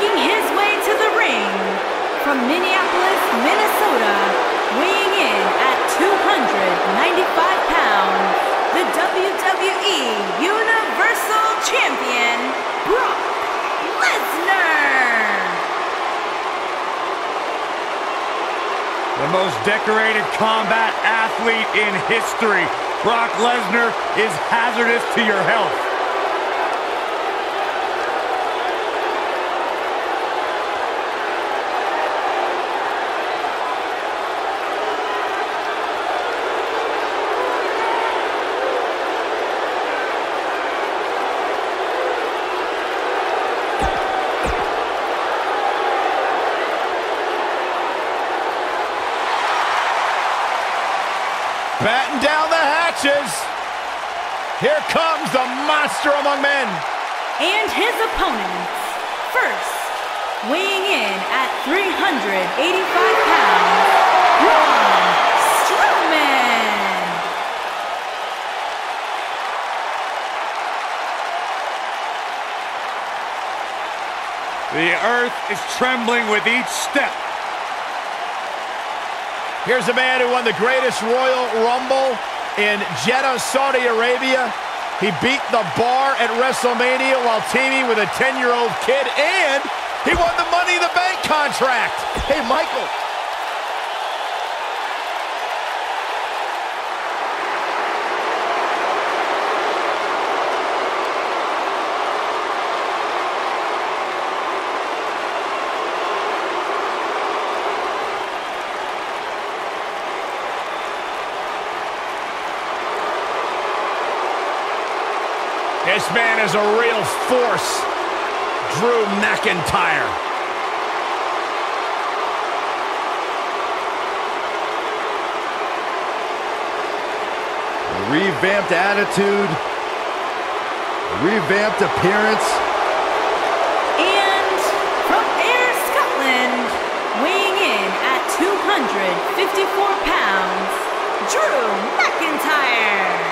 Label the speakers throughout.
Speaker 1: Making his way to the ring from Minneapolis, Minnesota, weighing in at 295 pounds, the WWE Universal Champion, Brock Lesnar.
Speaker 2: The most decorated combat athlete in history, Brock Lesnar, is hazardous to your health.
Speaker 3: Batten down the hatches. Here comes the monster among men.
Speaker 1: And his opponents, first, weighing in at 385 pounds, Braun Strowman.
Speaker 2: The earth is trembling with each step.
Speaker 3: Here's a man who won the greatest Royal Rumble in Jeddah, Saudi Arabia. He beat the Bar at WrestleMania while teaming with a 10-year-old kid, and he won the Money in the Bank contract. Hey, Michael. This man is a real force, Drew McIntyre.
Speaker 4: Revamped attitude, revamped appearance.
Speaker 1: And from Ayr, Scotland, weighing in at 254 pounds, Drew McIntyre.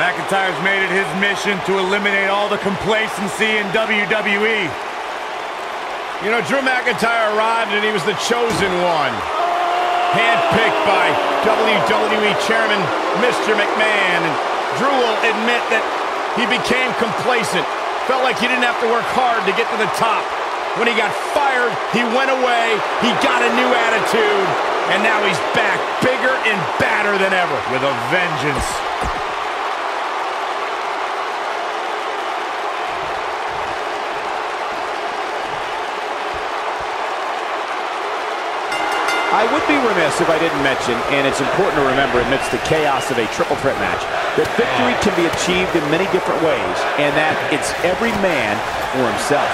Speaker 2: McIntyre's made it his mission to eliminate all the complacency in WWE.
Speaker 3: You know, Drew McIntyre arrived and he was the chosen one. Handpicked by WWE Chairman Mr. McMahon. And Drew will admit that he became complacent. Felt like he didn't have to work hard to get to the top. When he got fired, he went away, he got a new attitude, and now he's back, bigger and badder than ever.
Speaker 2: With a vengeance.
Speaker 5: I would be remiss if I didn't mention, and it's important to remember amidst the chaos of a triple threat match, that victory can be achieved in many different ways, and that it's every man for himself.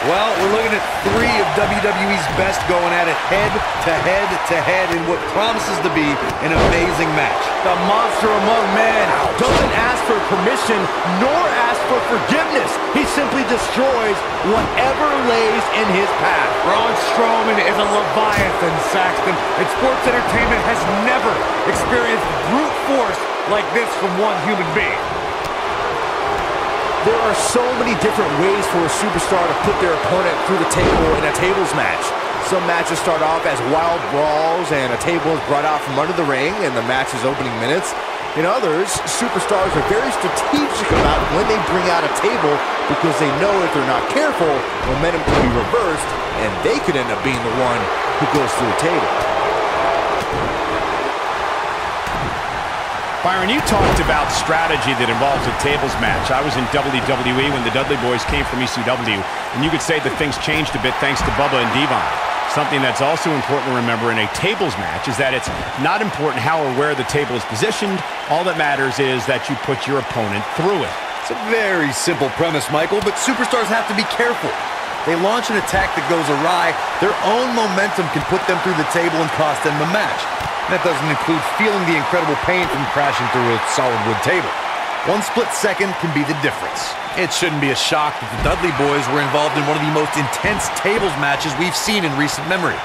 Speaker 4: Well, we're looking at three of WWE's best going at it head to head in what promises to be an amazing match.
Speaker 3: The monster among men doesn't ask for permission nor ask for forgiveness. He simply destroys whatever lays in his path.
Speaker 2: Braun Strowman is a Leviathan, Saxton, and sports entertainment has never experienced brute force like this from one human being.
Speaker 3: There are so many different ways for a superstar to put their opponent through the table in a tables match. Some matches start off as wild brawls and a table is brought out from under the ring in the match's opening minutes. In others, superstars are very strategic about when they bring out a table because they know if they're not careful, momentum can be reversed and they could end up being the one who goes through the table.
Speaker 5: Byron, you talked about strategy that involves a tables match. I was in WWE when the Dudley Boys came from ECW, and you could say that things changed a bit thanks to Bubba and Devon. Something that's also important to remember in a tables match is that it's not important how or where the table is positioned. All that matters is that you put your opponent through it.
Speaker 4: It's a very simple premise, Michael, but superstars have to be careful. They launch an attack that goes awry, their own momentum can put them through the table and cost them the match. That doesn't include feeling the incredible pain from crashing through a solid wood table. One split second can be the difference. It shouldn't be a shock that the Dudley Boys were involved in one of the most intense tables matches we've seen in recent memory.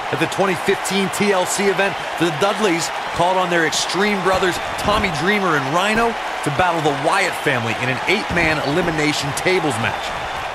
Speaker 4: At the 2015 TLC event, the Dudleys called on their Extreme brothers Tommy Dreamer and Rhino to battle the Wyatt family in an 8-man elimination tables match.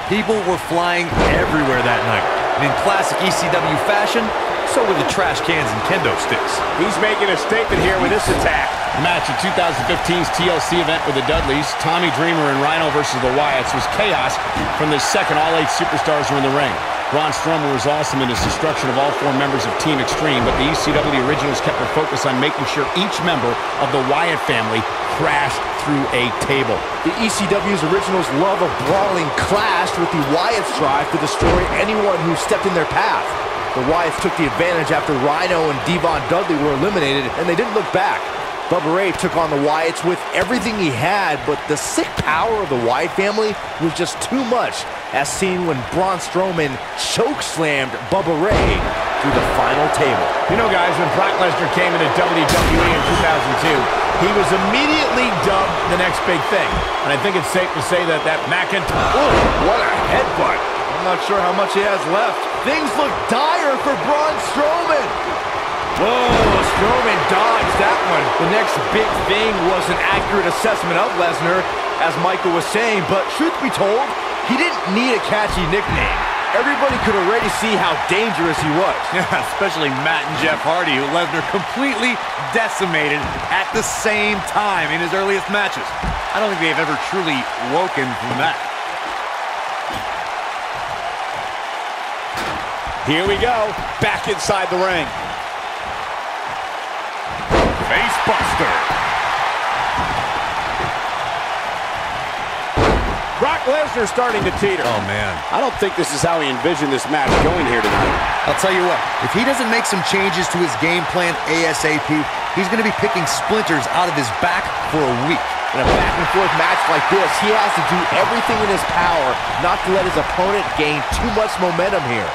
Speaker 4: People were flying everywhere that night, and in classic ECW fashion, so were the trash cans and kendo sticks.
Speaker 5: He's making a statement here with this attack. The match at 2015's TLC event with the Dudleys, Tommy Dreamer and Rhino versus the Wyatts, was chaos from the second all 8 superstars were in the ring. Braun Strowman was awesome in his destruction of all 4 members of Team Extreme, but the ECW originals kept their focus on making sure each member of the Wyatt family crashed through a table.
Speaker 6: The ECW's originals love a brawling clash with the Wyatts' drive to destroy anyone who stepped in their path. The Wyatts took the advantage after Rhino and Devon Dudley were eliminated, and they didn't look back. Bubba Ray took on the Wyatts with everything he had, but the sick power of the Wyatt family was just too much, as seen when Braun Strowman choke-slammed Bubba Ray through the final table.
Speaker 3: You know, guys, when Brock Lesnar came into WWE in 2002, he was immediately dubbed the next big thing. And I think it's safe to say that McIntyre...
Speaker 6: Oh, what a headbutt. I'm not sure how much he has left. Things look dire for Braun Strowman. Whoa, Strowman dodged that one. The next big thing was an accurate assessment of Lesnar, as Michael was saying, but truth be told, he didn't need a catchy nickname. Everybody could already see how dangerous he was.
Speaker 4: Yeah, especially Matt and Jeff Hardy, who Lesnar completely decimated at the same time in his earliest matches. I don't think they've ever truly woken from that.
Speaker 5: Here we go, back inside the ring.
Speaker 3: Face buster.
Speaker 5: Brock Lesnar starting to teeter.
Speaker 4: Oh, man.
Speaker 5: I don't think this is how he envisioned this match going here tonight.
Speaker 4: I'll tell you what, if he doesn't make some changes to his game plan ASAP, he's going to be picking splinters out of his back for a week.
Speaker 6: In a back-and-forth match like this, he has to do everything in his power not to let his opponent gain too much momentum here.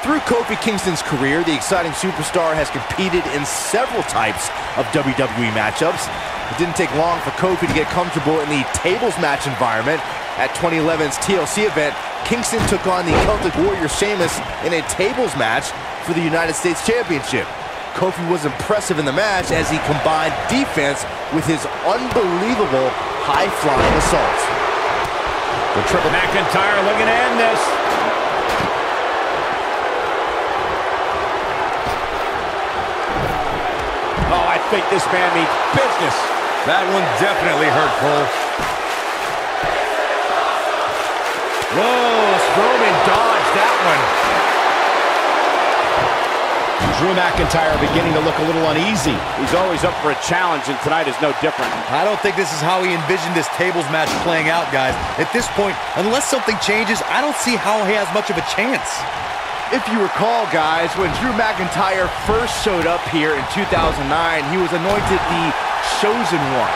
Speaker 6: Through Kofi Kingston's career, the exciting superstar has competed in several types of WWE matchups. It didn't take long for Kofi to get comfortable in the tables match environment. At 2011's TLC event, Kingston took on the Celtic Warrior Sheamus in a tables match for the United States Championship. Kofi was impressive in the match as he combined defense with his unbelievable high-flying assaults.
Speaker 3: The triple McIntyre looking to end this.
Speaker 5: Oh, I think this man means business.
Speaker 4: That one definitely hurt Cole.
Speaker 6: Whoa, Strowman dodged that one.
Speaker 5: Drew McIntyre beginning to look a little uneasy. He's always up for a challenge, and tonight is no different.
Speaker 4: I don't think this is how he envisioned this tables match playing out, guys. At this point, unless something changes, I don't see how he has much of a chance.
Speaker 6: If you recall, guys, when Drew McIntyre first showed up here in 2009, he was anointed the Chosen One.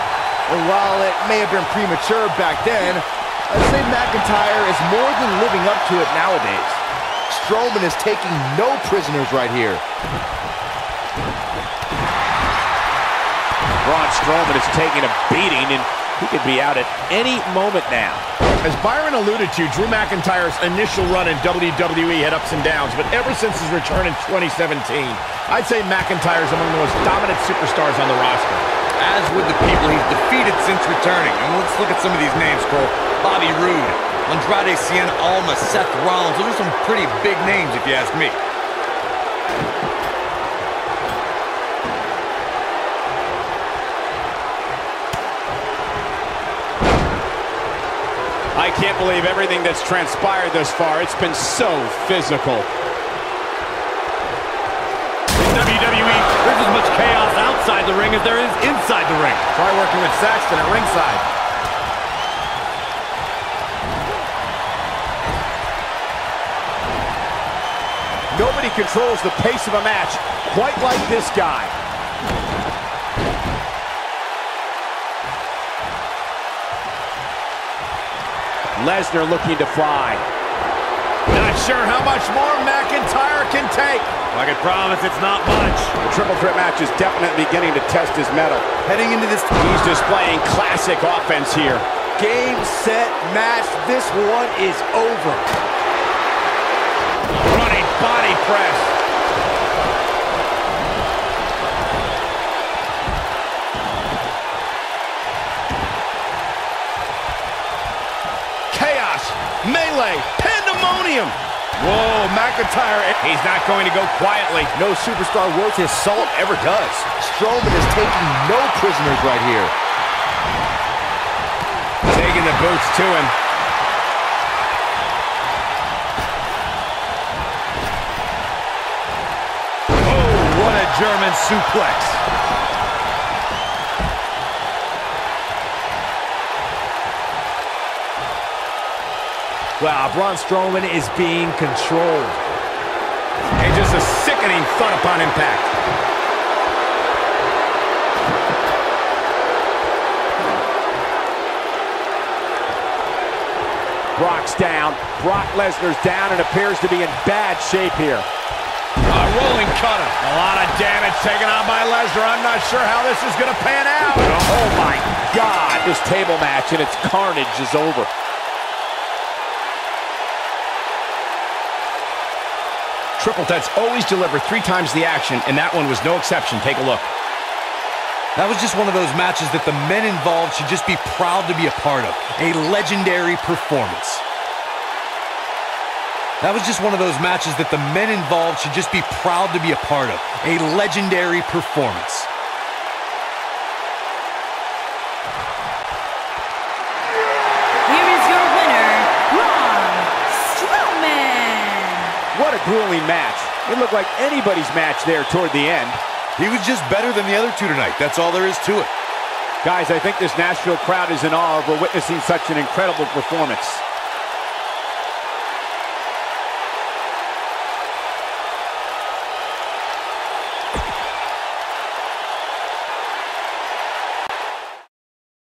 Speaker 6: And while it may have been premature back then, I'd say McIntyre is more than living up to it nowadays. Strowman is taking no prisoners right here.
Speaker 5: Braun Strowman is taking a beating, and he could be out at any moment now.
Speaker 3: As Byron alluded to, Drew McIntyre's initial run in WWE had ups and downs, but ever since his return in 2017, I'd say McIntyre's among the most dominant superstars on the roster.
Speaker 4: As with the people he's defeated since returning. And let's look at some of these names, Cole. Bobby Roode, Andrade Cien Almas, Seth Rollins. Those are some pretty big names, if you ask me.
Speaker 5: I can't believe everything that's transpired thus far. It's been so physical.
Speaker 2: In WWE, there's as much chaos outside the ring as there is inside the ring.
Speaker 3: Try working with Saxton at ringside.
Speaker 5: Nobody controls the pace of a match quite like this guy. Lesnar looking to fly.
Speaker 3: Not sure how much more McIntyre can take.
Speaker 2: I can promise it's not much.
Speaker 5: The triple threat match is definitely beginning to test his mettle.
Speaker 4: Heading into this,
Speaker 5: He's displaying classic offense here.
Speaker 6: Game, set, match. This one is over.
Speaker 3: Running body press. Chaos, melee, pandemonium. Whoa, McIntyre.
Speaker 5: He's not going to go quietly.
Speaker 6: No superstar worth his salt ever does. Strowman is taking no prisoners right here.
Speaker 5: Taking the boots to him.
Speaker 4: oh, what a German suplex.
Speaker 6: Wow, Braun Strowman is being controlled.
Speaker 5: And just a sickening thud upon impact.
Speaker 6: Brock's down. Brock Lesnar's down and appears to be in bad shape here.
Speaker 3: A rolling cutter. A lot of damage taken on by Lesnar. I'm not sure how this is going to pan out.
Speaker 6: Oh my God, this table match and its carnage is over.
Speaker 5: Triple threats always deliver 3 times the action, and that one was no exception. Take a look.
Speaker 4: That was just one of those matches that the men involved should just be proud to be a part of. A legendary performance. That was just one of those matches that the men involved should just be proud to be a part of. A legendary performance.
Speaker 1: Here is your winner, Braun Strowman.
Speaker 6: What a grueling match. It looked like anybody's match there toward the end.
Speaker 4: He was just better than the other two tonight. That's all there is to it.
Speaker 6: Guys, I think this Nashville crowd is in awe over witnessing such an incredible performance.